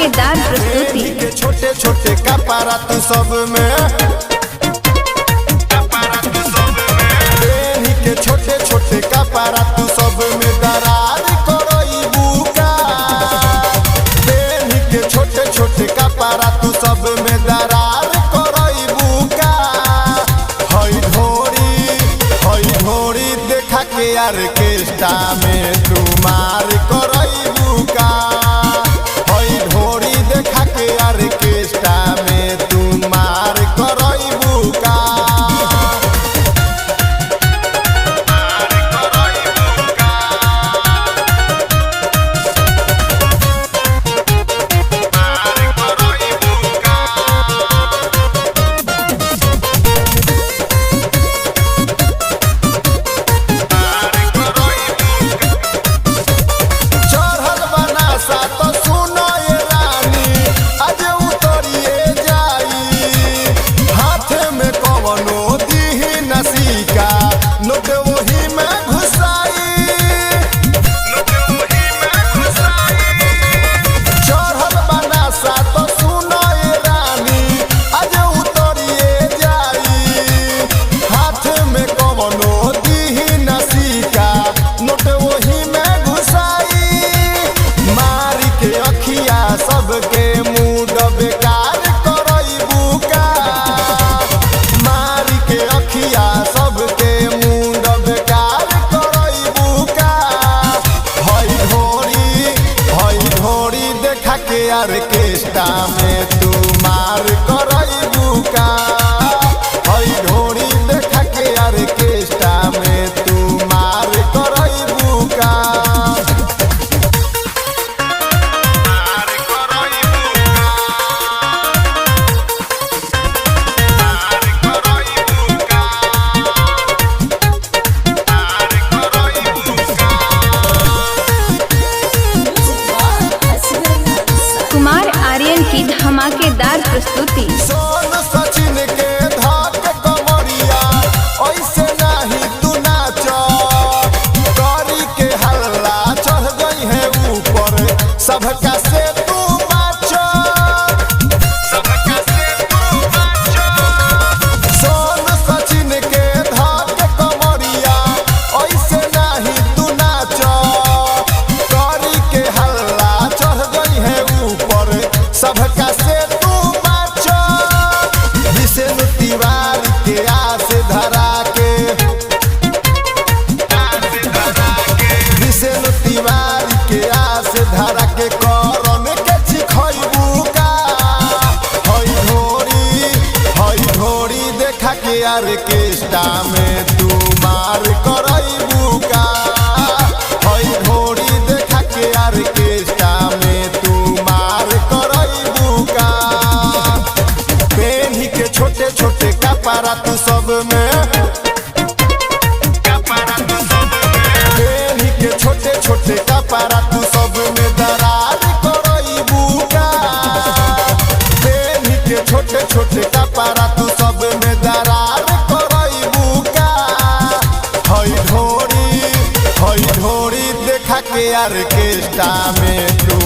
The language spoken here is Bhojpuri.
धमाकेदार प्रस्तुति। छोटे छोटे कपड़ा तू सब में, के छोटे छोटे कपड़ा तू सब में दरार करई बुका। के छोटे छोटे कपड़ा तू सब में दरार करई बुका। हई ढोरी देखा के ऑर्केस्ट्रा में तू मार करई बुका। हई ढोरी देखा के ऑर्केस्ट्रा में तू मार करई बुका। सबके मूड बेकार करई बुका। मारी के अखिया सबके मूड बेकार करई बुका। हई ढोरी देखा के ऑर्केस्ट्रा में तू मार करई बुका। हई ढोरी देखा के ऑर्केस्ट्रा में तू मार करई बुका। कुमार आर्यन की धमाकेदार प्रस्तुति। सोन सचिन के धाक कमरिया ऐसे नहीं तू नाच। करी के हल्ला चढ़ गई है ऊपर सबका से तू बाच। सोन सचिन के धाक कमरिया ऐसे नहीं तू नाच। करी के हल्ला चढ़ गई है ऊपर सबका से तू बाच। विष्णु तिवारी के आस धरा के, विष्णु तिवारी के आस धरा के करम के चिखइबू का। हई ढोरी देखा के ऑर्केस्ट्रा में तू मार करइबू का। हई ढोरी देखा के ऑर्केस्ट्रा में तू मार करइबू का। पेन्ही के छोटे छोटे कपड़ा तू सब में, पेन्ही के छोटे छोटे कपड़ा तू सब में दरार करई बुका। पेन्ही के छोटे छोटे कपड़ा तू सब में दरार करई बुका। हई ढोरी देखा के ऑर्केस्ट्रा में तू